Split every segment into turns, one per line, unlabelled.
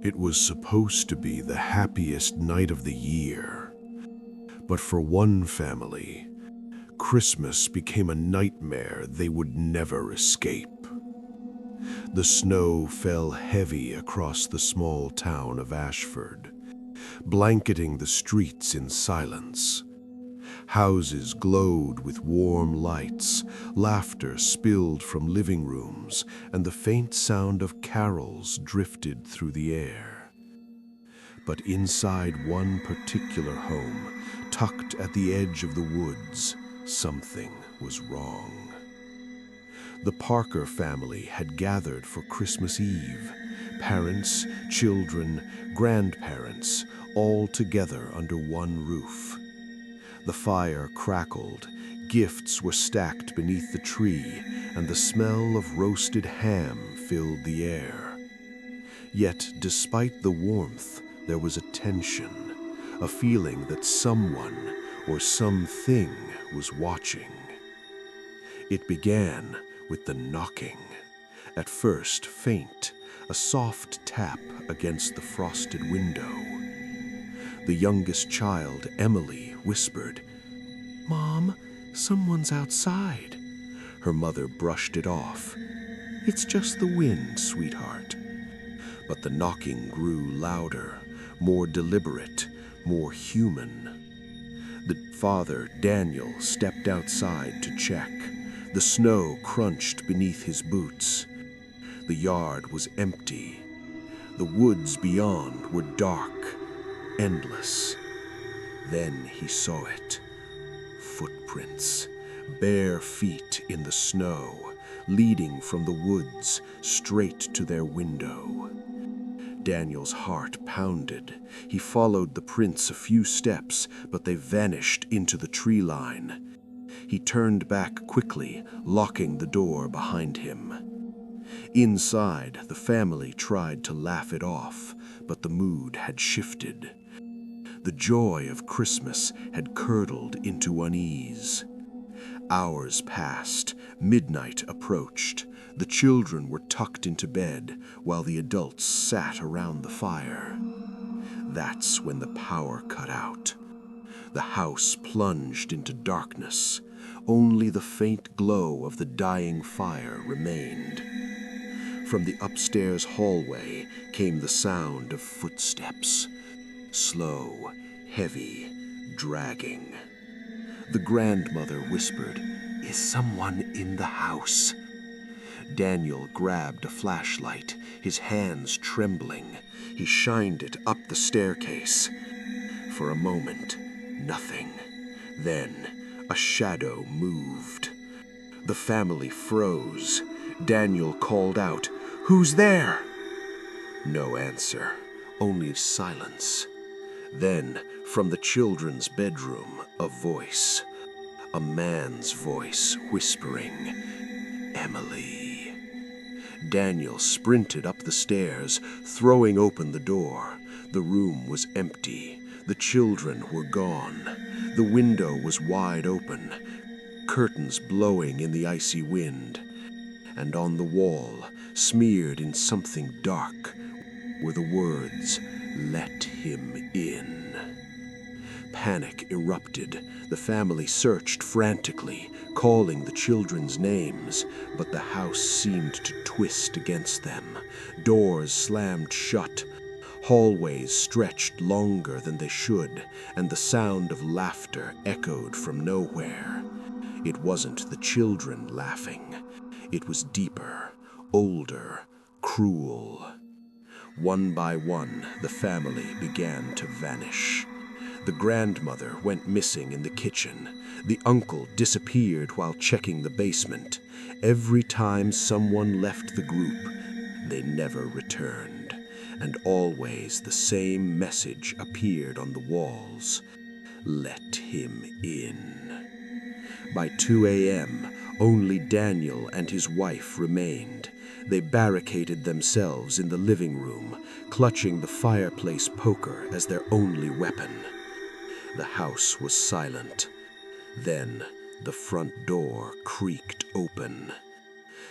It was supposed to be the happiest night of the year. But for one family, Christmas became a nightmare they would never escape. The snow fell heavy across the small town of Ashford, blanketing the streets in silence. Houses glowed with warm lights, laughter spilled from living rooms, and the faint sound of carols drifted through the air. But inside one particular home, tucked at the edge of the woods, something was wrong. The Parker family had gathered for Christmas Eve. Parents, children, grandparents, all together under one roof. The fire crackled, gifts were stacked beneath the tree, and the smell of roasted ham filled the air. Yet, despite the warmth, there was a tension, a feeling that someone or something was watching. It began with the knocking. At first faint, a soft tap against the frosted window. The youngest child, Emily, whispered, "Mom, someone's outside." Her mother brushed it off. "It's just the wind, sweetheart." But the knocking grew louder, more deliberate, more human. The father, Daniel, stepped outside to check. The snow crunched beneath his boots. The yard was empty. The woods beyond were dark, endless. Then he saw it. Footprints, bare feet in the snow, leading from the woods straight to their window. Daniel's heart pounded. He followed the prints a few steps, but they vanished into the tree line. He turned back quickly, locking the door behind him. Inside, the family tried to laugh it off, but the mood had shifted. The joy of Christmas had curdled into unease. Hours passed, midnight approached. The children were tucked into bed, while the adults sat around the fire. That's when the power cut out. The house plunged into darkness. Only the faint glow of the dying fire remained. From the upstairs hallway came the sound of footsteps. Slow, heavy, dragging. The grandmother whispered, "Is someone in the house?" Daniel grabbed a flashlight, his hands trembling. He shined it up the staircase. For a moment, nothing. Then, a shadow moved. The family froze. Daniel called out, "Who's there?" No answer, only silence. Then, from the children's bedroom, a voice. A man's voice whispering, "Emily." Daniel sprinted up the stairs, throwing open the door. The room was empty. The children were gone. The window was wide open, curtains blowing in the icy wind. And on the wall, smeared in something dark, were the words, "Let him in." Panic erupted. The family searched frantically, calling the children's names, but the house seemed to twist against them. Doors slammed shut. Hallways stretched longer than they should, and the sound of laughter echoed from nowhere. It wasn't the children laughing. It was deeper, older, cruel. One by one, the family began to vanish. The grandmother went missing in the kitchen. The uncle disappeared while checking the basement. Every time someone left the group, they never returned. And always the same message appeared on the walls. "Let him in." By 2 a.m., only Daniel and his wife remained. They barricaded themselves in the living room, clutching the fireplace poker as their only weapon. The house was silent. Then the front door creaked open.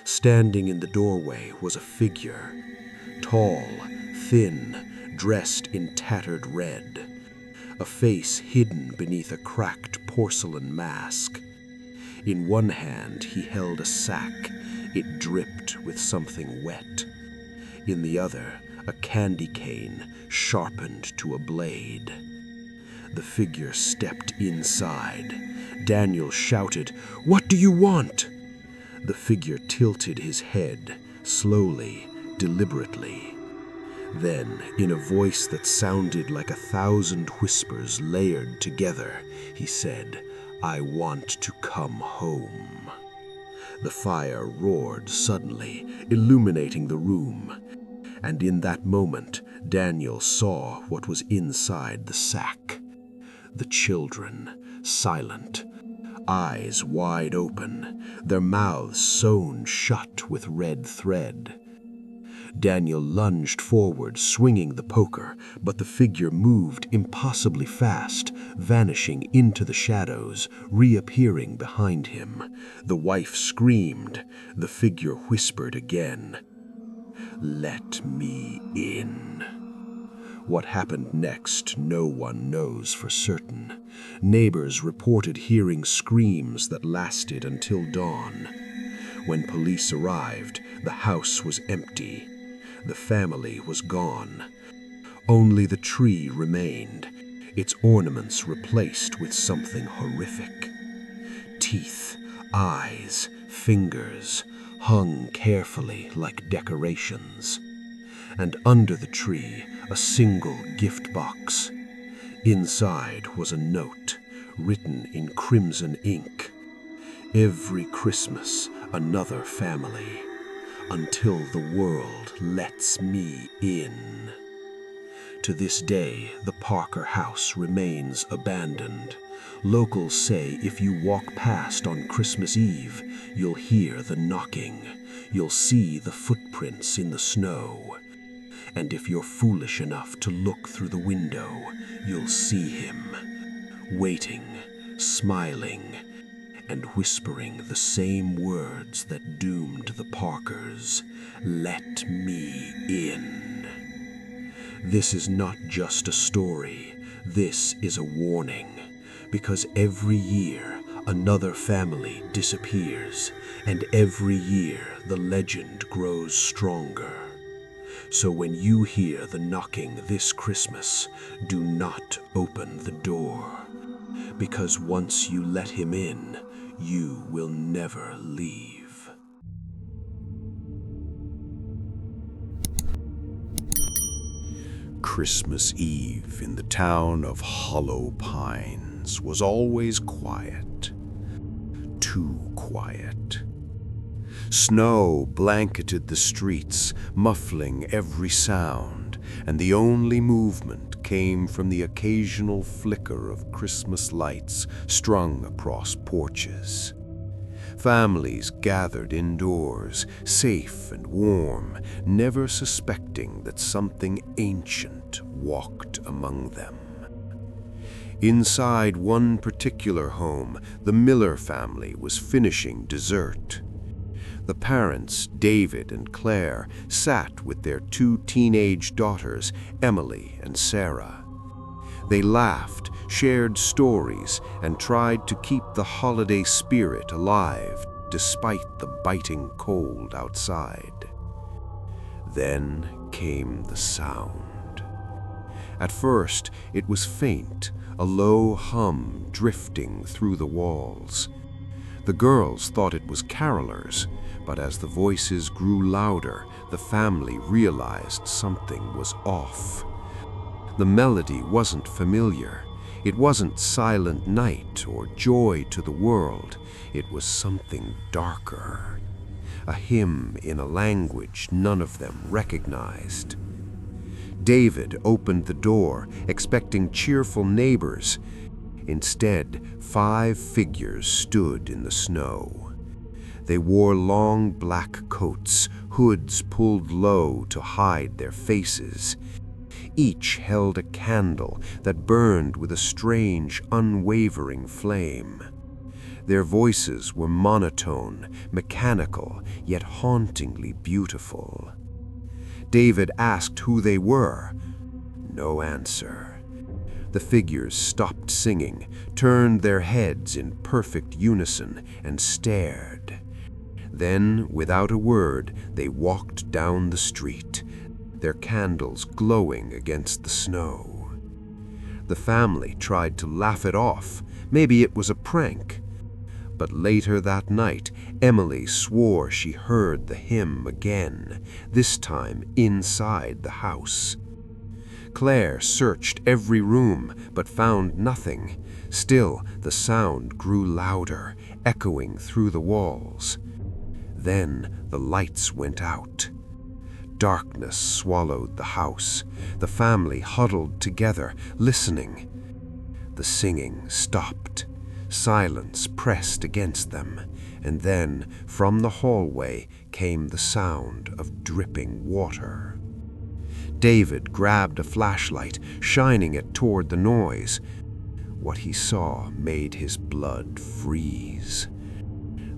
Standing in the doorway was a figure. Tall, thin, dressed in tattered red, a face hidden beneath a cracked porcelain mask. In one hand he held a sack. It dripped with something wet. In the other, a candy cane sharpened to a blade. The figure stepped inside. Daniel shouted, "What do you want?" The figure tilted his head, slowly, deliberately. Then, in a voice that sounded like 1,000 whispers layered together, he said, "I want to come home." The fire roared suddenly, illuminating the room. And in that moment, Daniel saw what was inside the sack. The children, silent, eyes wide open, their mouths sewn shut with red thread. Daniel lunged forward, swinging the poker, but the figure moved impossibly fast, vanishing into the shadows, reappearing behind him. The wife screamed. The figure whispered again, "Let me in." What happened next, no one knows for certain. Neighbors reported hearing screams that lasted until dawn. When police arrived, the house was empty. The family was gone. Only the tree remained, its ornaments replaced with something horrific. Teeth, eyes, fingers, hung carefully like decorations. And under the tree, a single gift box. Inside was a note, written in crimson ink. "Every Christmas, another family, until the world lets me in." To this day, the Parker house remains abandoned. Locals say if you walk past on Christmas Eve, you'll hear the knocking. You'll see the footprints in the snow. And if you're foolish enough to look through the window, you'll see him, waiting, smiling, and whispering the same words that doomed the Parkers, "Let me in." This is not just a story, this is a warning, because every year another family disappears, and every year the legend grows stronger. So when you hear the knocking this Christmas, do not open the door, because once you let him in, you will never leave. Christmas Eve in the town of Hollow Pines was always quiet. Too quiet. Snow blanketed the streets, muffling every sound, and the only movement came from the occasional flicker of Christmas lights strung across porches. Families gathered indoors, safe and warm, never suspecting that something ancient walked among them. Inside one particular home, the Miller family was finishing dessert. The parents, David and Claire, sat with their 2 teenage daughters, Emily and Sarah. They laughed, shared stories, and tried to keep the holiday spirit alive despite the biting cold outside. Then came the sound. At first, it was faint, a low hum drifting through the walls. The girls thought it was carolers, but as the voices grew louder, the family realized something was off. The melody wasn't familiar. It wasn't Silent Night or Joy to the World. It was something darker. A hymn in a language none of them recognized. David opened the door, expecting cheerful neighbors. Instead, 5 figures stood in the snow. They wore long black coats, hoods pulled low to hide their faces. Each held a candle that burned with a strange, unwavering flame. Their voices were monotone, mechanical, yet hauntingly beautiful.
David asked who they were. No answer. The figures stopped singing, turned their heads in perfect unison, and stared. Then, without a word, they walked down the street, their candles glowing against the snow. The family tried to laugh it off. Maybe it was a prank. But later that night, Emily swore she heard the hymn again, this time inside the house. Claire searched every room, but found nothing. Still, the sound grew louder, echoing through the walls. Then the lights went out. Darkness swallowed the house. The family huddled together, listening. The singing stopped. Silence pressed against them, and then from the hallway came the sound of dripping water. David grabbed a flashlight, shining it toward the noise. What he saw made his blood freeze.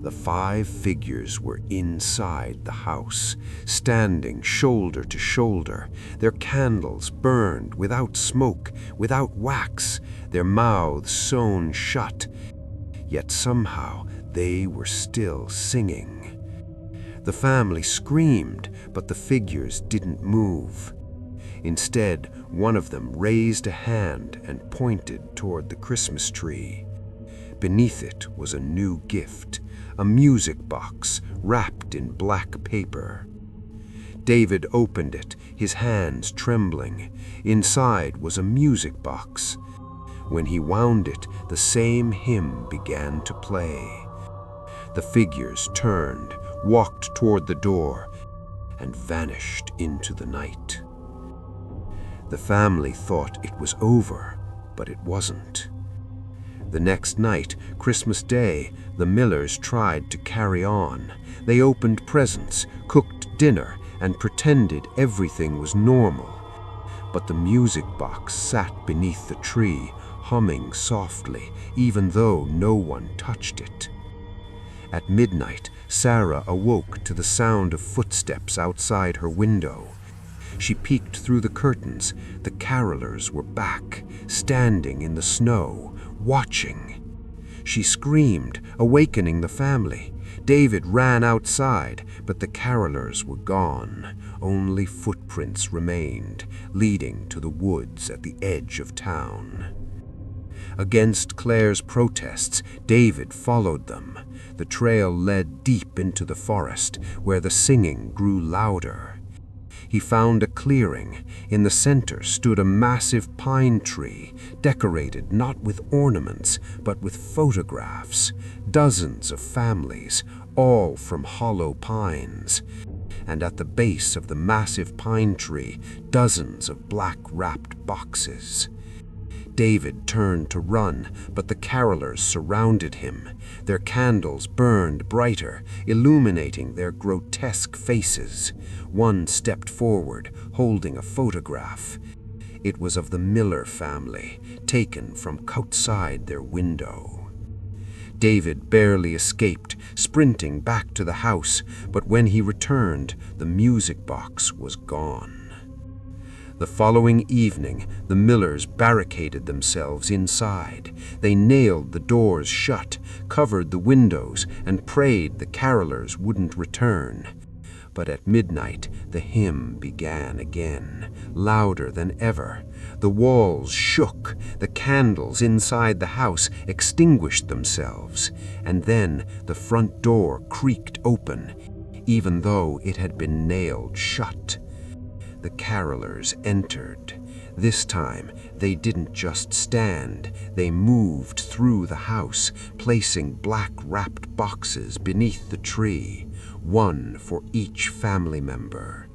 The 5 figures were inside the house, standing shoulder to shoulder. Their candles burned without smoke, without wax, their mouths sewn shut. Yet somehow they were still singing. The family screamed, but the figures didn't move. Instead, one of them raised a hand and pointed toward the Christmas tree. Beneath it was a new gift, a music box wrapped in black paper. David opened it, his hands trembling. Inside was a music box. When he wound it, the same hymn began to play. The figures turned, walked toward the door, and vanished into the night. The family thought it was over, but it wasn't. The next night, Christmas Day, the Millers tried to carry on. They opened presents, cooked dinner, and pretended everything was normal. But the music box sat beneath the tree, humming softly, even though no one touched it. At midnight, Sarah awoke to the sound of footsteps outside her window. She peeked through the curtains. The carolers were back, standing in the snow, watching. She screamed, awakening the family. David ran outside, but the carolers were gone. Only footprints remained, leading to the woods at the edge of town. Against Claire's protests, David followed them. The trail led deep into the forest, where the singing grew louder. He found a clearing. In the center stood a massive pine tree, decorated not with ornaments, but with photographs. Dozens of families, all from hollow pines. And at the base of the massive pine tree, dozens of black-wrapped boxes. David turned to run, but the carolers surrounded him. Their candles burned brighter, illuminating their grotesque faces. One stepped forward, holding a photograph. It was of the Miller family, taken from outside their window. David barely escaped, sprinting back to the house, but when he returned, the music box was gone. The following evening, the Millers barricaded themselves inside. They nailed the doors shut, covered the windows, and prayed the carolers wouldn't return. But at midnight, the hymn began again, louder than ever. The walls shook, the candles inside the house extinguished themselves, and then the front door creaked open, even though it had been nailed shut. The carolers entered. This time, they didn't just stand. They moved through the house, placing black-wrapped boxes beneath the tree, one for each family member.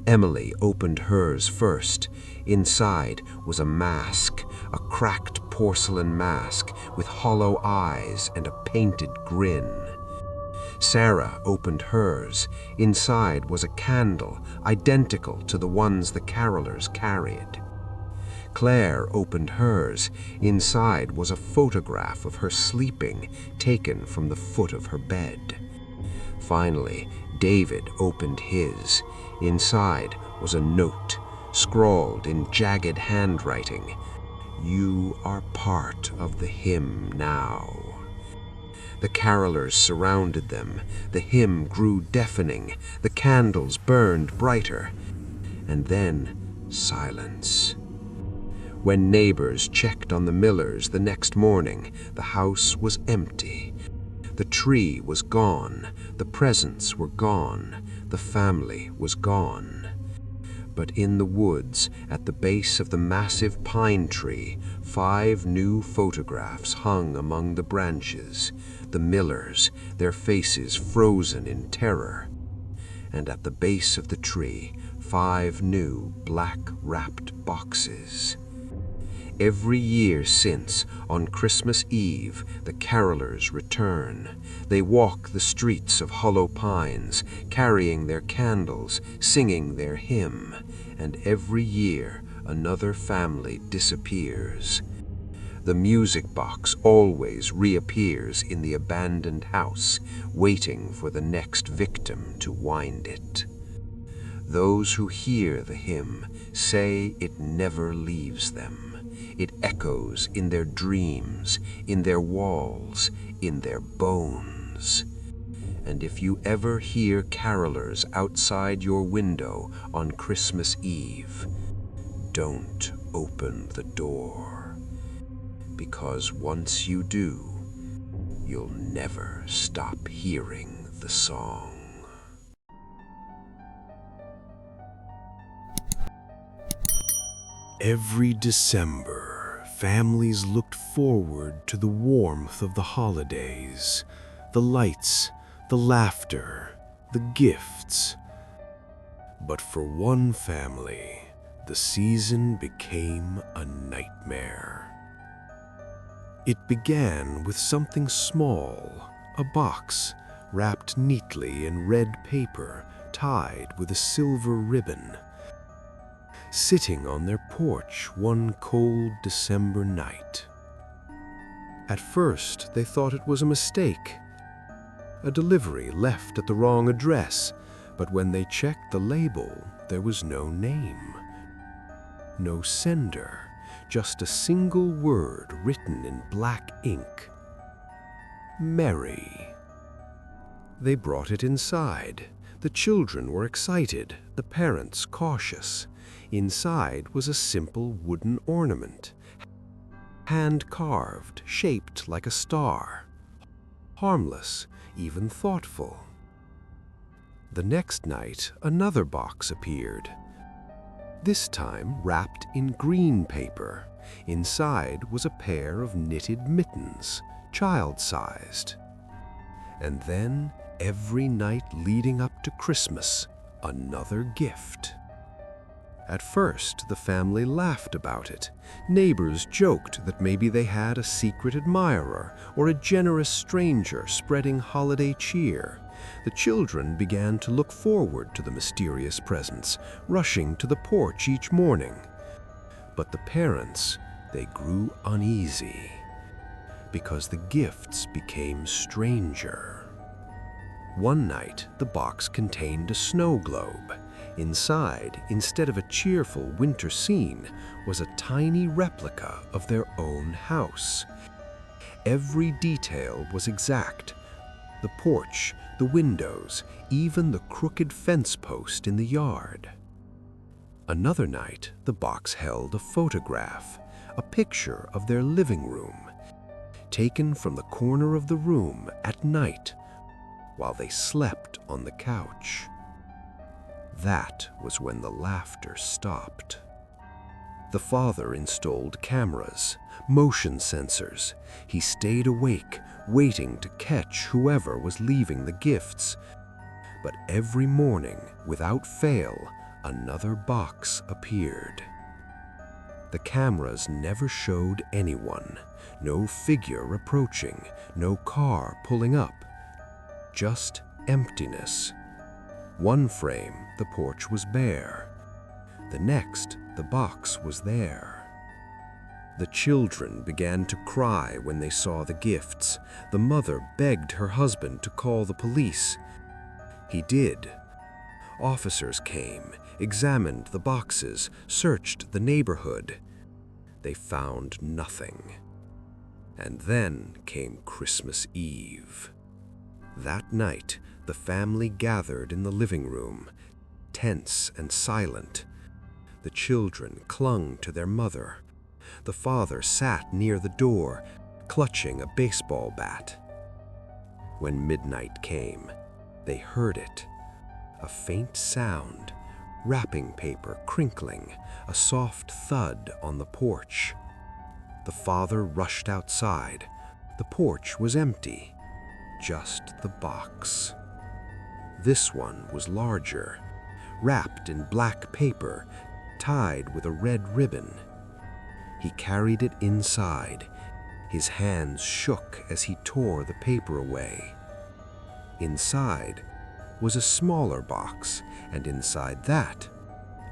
Emily opened hers first. Inside was a mask, a cracked porcelain mask with hollow eyes and a painted grin. Sarah opened hers. Inside was a candle, identical to the ones the carolers carried. Claire opened hers. Inside was a photograph of her sleeping, taken from the foot of her bed. Finally, David opened his. Inside was a note, scrawled in jagged handwriting. "You are part of the hymn now." The carolers surrounded them. The hymn grew deafening. The candles burned brighter. And then silence. When neighbors checked on the Millers the next morning, the house was empty. The tree was gone. The presents were gone. The family was gone. But in the woods, at the base of the massive pine tree, 5 new photographs hung among the branches. The Millers, their faces frozen in terror. And at the base of the tree, 5 new black-wrapped boxes. Every year since, on Christmas Eve, the carolers return. They walk the streets of Hollow Pines, carrying their candles, singing their hymn, and every year another family disappears. The music box always reappears in the abandoned house, waiting for the next victim to wind it. Those who hear the hymn say it never leaves them. It echoes in their dreams, in their walls, in their bones. And if you ever hear carolers outside your window on Christmas Eve, don't open the door. Because once you do, you'll never stop hearing the song.
Every December, families looked forward to the warmth of the holidays, the lights, the laughter, the gifts. But for one family, the season became a nightmare. It began with something small, a box wrapped neatly in red paper, tied with a silver ribbon. Sitting on their porch one cold December night. At first, they thought it was a mistake, a delivery left at the wrong address, but when they checked the label, there was no name, no sender, just a single word written in black ink: Merry. They brought it inside. The children were excited, the parents cautious. Inside was a simple wooden ornament, hand-carved, shaped like a star. Harmless, even thoughtful. The next night, another box appeared. This time wrapped in green paper. Inside was a pair of knitted mittens, child-sized. And then, every night leading up to Christmas, another gift. At first, the family laughed about it. Neighbors joked that maybe they had a secret admirer or a generous stranger spreading holiday cheer. The children began to look forward to the mysterious presents, rushing to the porch each morning. But the parents, they grew uneasy because the gifts became stranger. One night, the box contained a snow globe. Inside, instead of a cheerful winter scene, was a tiny replica of their own house. Every detail was exact. The porch, the windows, even the crooked fence post in the yard. Another night, the box held a photograph, a picture of their living room, taken from the corner of the room at night while they slept on the couch. That was when the laughter stopped. The father installed cameras, motion sensors. He stayed awake, waiting to catch whoever was leaving the gifts. But every morning, without fail, another box appeared. The cameras never showed anyone, no figure approaching, no car pulling up, just emptiness. One frame, the porch was bare. The next, the box was there. The children began to cry when they saw the gifts. The mother begged her husband to call the police. He did.
Officers came, examined the boxes, searched the neighborhood. They found nothing. And then came Christmas Eve. That night, the family gathered in the living room, tense and silent. The children clung to their mother. The father sat near the door, clutching a baseball bat. When midnight came, they heard it. A faint sound, wrapping paper crinkling, a soft thud on the porch. The father rushed outside. The porch was empty, just the box. This one was larger, wrapped in black paper, tied with a red ribbon. He carried it inside. His hands shook as he tore the paper away. Inside was a smaller box, and inside that,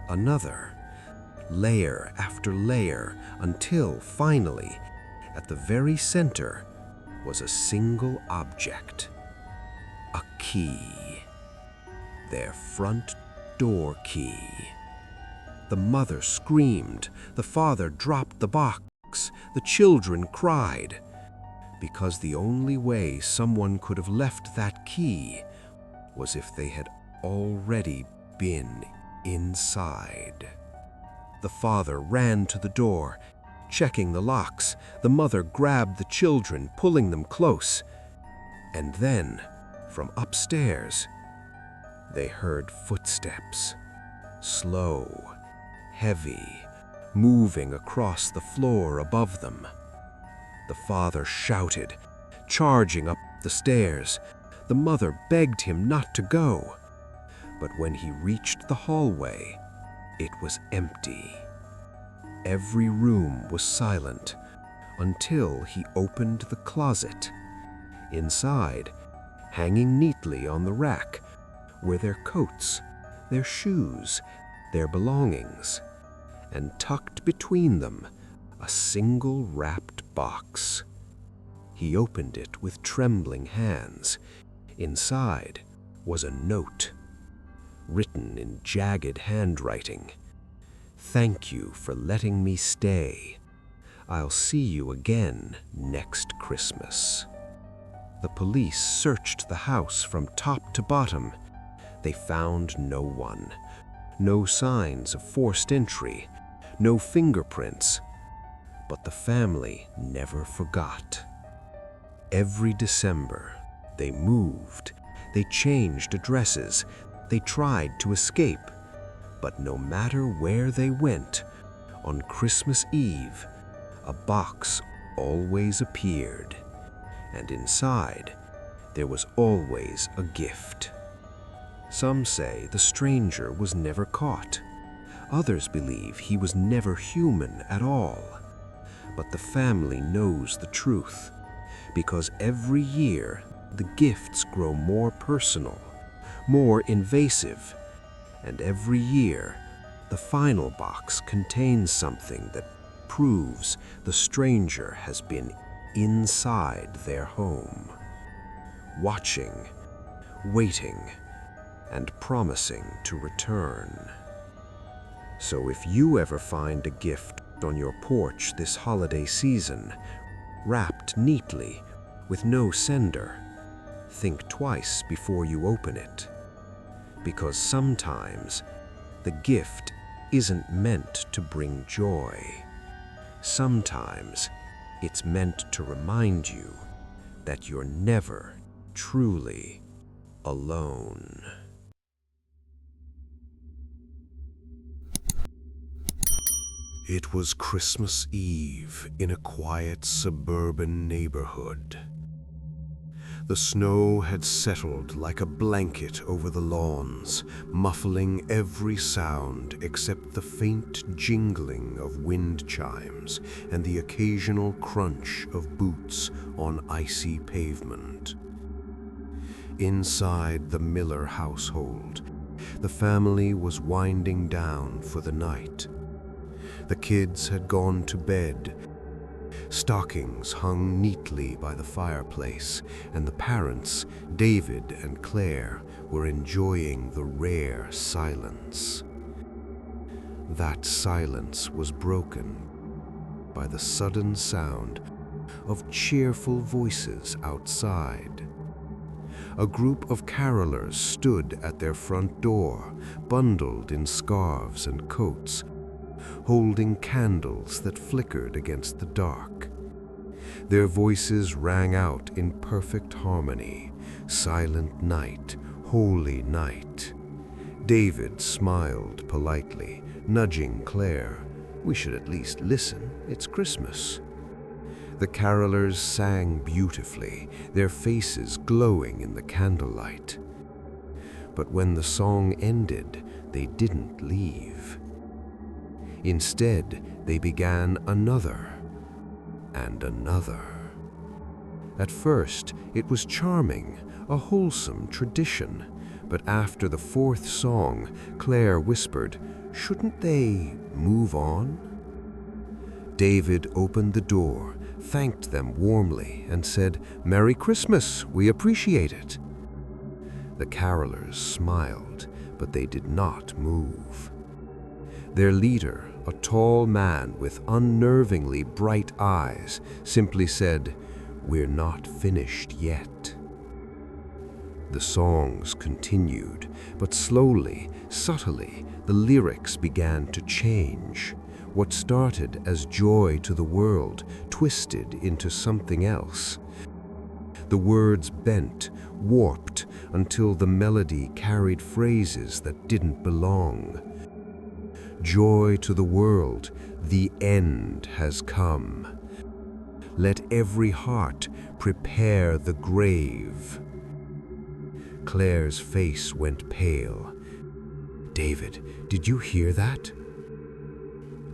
another, layer after layer, until finally, at the very center, was a single object. A key. Their front door key. The mother screamed. The father dropped the box. The children cried. Because the only way someone could have left that key was if they had already been inside. The father ran to the door, checking the locks. The mother grabbed the children, pulling them close. And then, from upstairs, they heard footsteps, slow, heavy, moving across the floor above them. The father shouted, charging up the stairs. The mother begged him not to go. But when he reached the hallway, it was empty. Every room was silent until he opened the closet. Inside, hanging neatly on the rack, were their coats, their shoes, their belongings, and tucked between them, a single wrapped box. He opened it with trembling hands. Inside was a note, written in jagged handwriting. "Thank you for letting me stay. I'll see you again next Christmas." The police searched the house from top to bottom. They found no one, no signs of forced entry, no fingerprints. But the family never forgot. Every December, they moved, they changed addresses, they tried to escape. But no matter where they went, on Christmas Eve, a box always appeared. And inside, there was always a gift. Some say the stranger was never caught. Others believe he was never human at all. But the family knows the truth, because every year the gifts grow more personal, more invasive, and every year the final box contains something that proves the stranger has been inside their home, watching, waiting, and promising to return. So if you ever find a gift on your porch this holiday season, wrapped neatly with no sender, think twice before you open it. Because sometimes the gift isn't meant to bring joy. Sometimes it's meant to remind you that you're never truly alone.
It was Christmas Eve in a quiet suburban neighborhood. The snow had settled like a blanket over the lawns, muffling every sound except the faint jingling of wind chimes and the occasional crunch of boots on icy pavement. Inside the Miller household, the family was winding down for the night. The kids had gone to bed,
Stockings hung neatly by the fireplace, and the parents, David and Claire, were enjoying the rare silence. That silence was broken by the sudden sound of cheerful voices outside. A group of carolers stood at their front door, bundled in scarves and coats, holding candles that flickered against the dark. Their voices rang out in perfect harmony. Silent night, holy night. David smiled politely, nudging Claire. We should at least listen. It's Christmas. The carolers sang beautifully, their faces glowing in the candlelight. But when the song ended, they didn't leave. Instead, they began another and another. At first, it was charming, a wholesome tradition, but after the fourth song, Claire whispered, "Shouldn't they move on?" David opened the door, thanked them warmly, and said, "Merry Christmas, we appreciate it." The carolers smiled, but they did not move. Their leader, a tall man with unnervingly bright eyes, simply said, "We're not finished yet." The songs continued, but slowly, subtly, the lyrics began to change. What started as joy to the world twisted into something else. The words bent, warped, until the melody carried phrases that didn't belong. Joy to the world, the end has come. Let every heart prepare the grave. Claire's face went pale. "David, did you hear that?"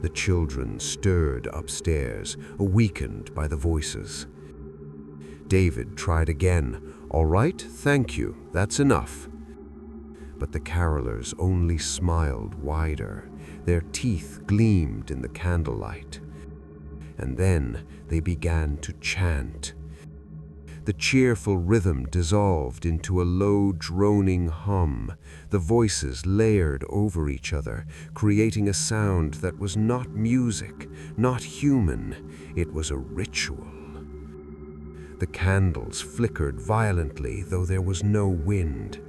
The children stirred upstairs, awakened by the voices. David tried again. "All right, thank you, that's enough." But the carolers only smiled wider. Their teeth gleamed in the candlelight. And then they began to chant. The cheerful rhythm dissolved into a low, droning hum. The voices layered over each other, creating a sound that was not music, not human. It was a ritual. The candles flickered violently, though there was no wind.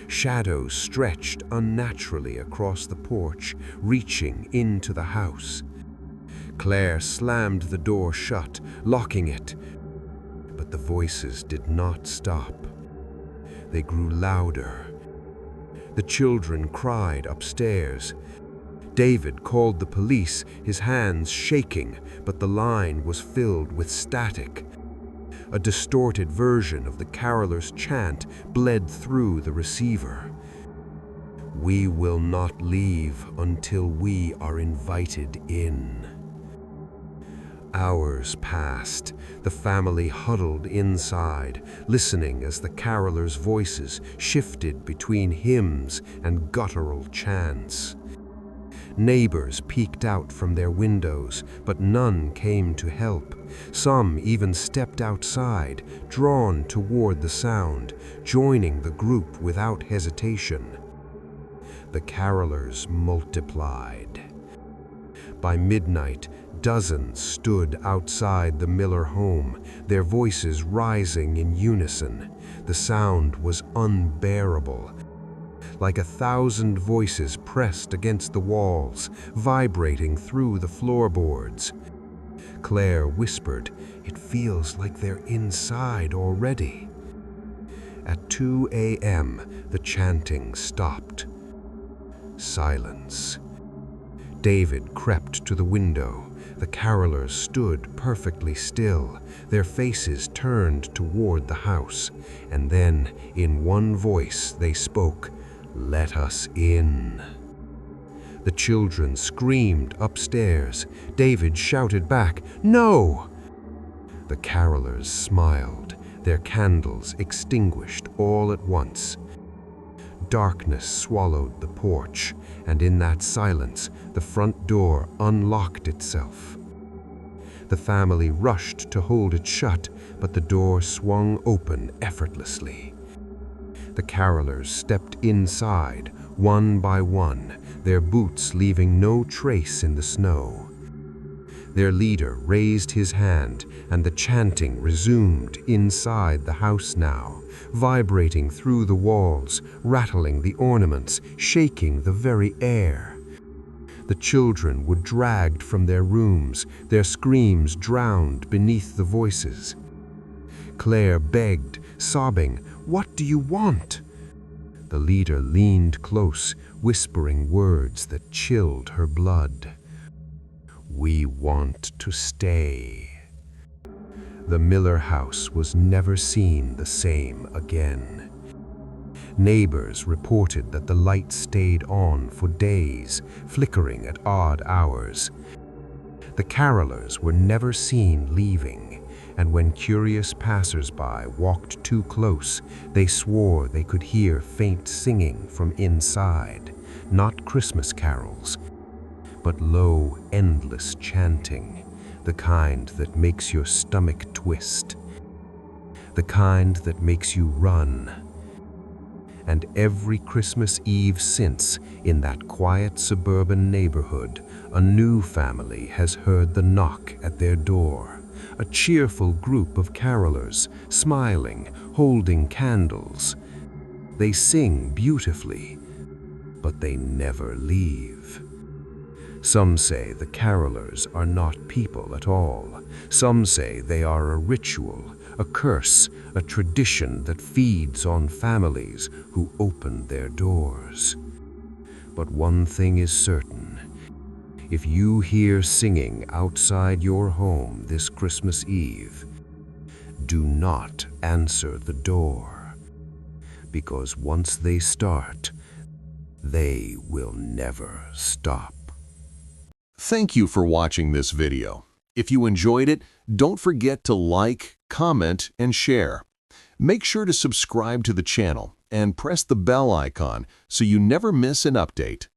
Shadows stretched unnaturally across the porch, reaching into the house. Claire slammed the door shut, locking it. But the voices did not stop. They grew louder. The children cried upstairs. David called the police, his hands shaking, but the line was filled with static. A distorted version of the carolers' chant bled through the receiver. "We will not leave until we are invited in." Hours passed. The family huddled inside, listening as the carolers' voices shifted between hymns and guttural chants. Neighbors peeked out from their windows, but none came to help. Some even stepped outside, drawn toward the sound, joining the group without hesitation. The carolers multiplied. By midnight, dozens stood outside the Miller home, their voices rising in unison. The sound was unbearable. Like 1,000 voices pressed against the walls, vibrating through the floorboards. Claire whispered, "It feels like they're inside already." At 2 a.m., the chanting stopped. Silence. David crept to the window. The carolers stood perfectly still, their faces turned toward the house, and then, in one voice, they spoke, "Let us in." The children screamed upstairs. David shouted back, "No!" The carolers smiled, their candles extinguished all at once. Darkness swallowed the porch, and in that silence, the front door unlocked itself. The family rushed to hold it shut, but the door swung open effortlessly. The carolers stepped inside, one by one, their boots leaving no trace in the snow. Their leader raised his hand, and the chanting resumed inside the house now, vibrating through the walls, rattling the ornaments, shaking the very air. The children were dragged from their rooms, their screams drowned beneath the voices. Claire begged, sobbing, "What do you want?" The leader leaned close, whispering words that chilled her blood. "We want to stay." The Miller house was never seen the same again. Neighbors reported that the light stayed on for days, flickering at odd hours. The carolers were never seen leaving, and when curious passers-by walked too close, they swore they could hear faint singing from inside, not Christmas carols, but low, endless chanting, the kind that makes your stomach twist, the kind that makes you run. And every Christmas Eve since, in that quiet suburban neighborhood, a new family has heard the knock at their door. A cheerful group of carolers, smiling, holding candles. They sing beautifully, but they never leave. Some say the carolers are not people at all. Some say they are a ritual, a curse, a tradition that feeds on families who open their doors. But one thing is certain. If you hear singing outside your home this Christmas Eve, do not answer the door, because once they start, they will never stop.
Thank you for watching this video. If you enjoyed it, don't forget to like, comment, and share. Make sure to subscribe to the channel and press the bell icon so you never miss an update.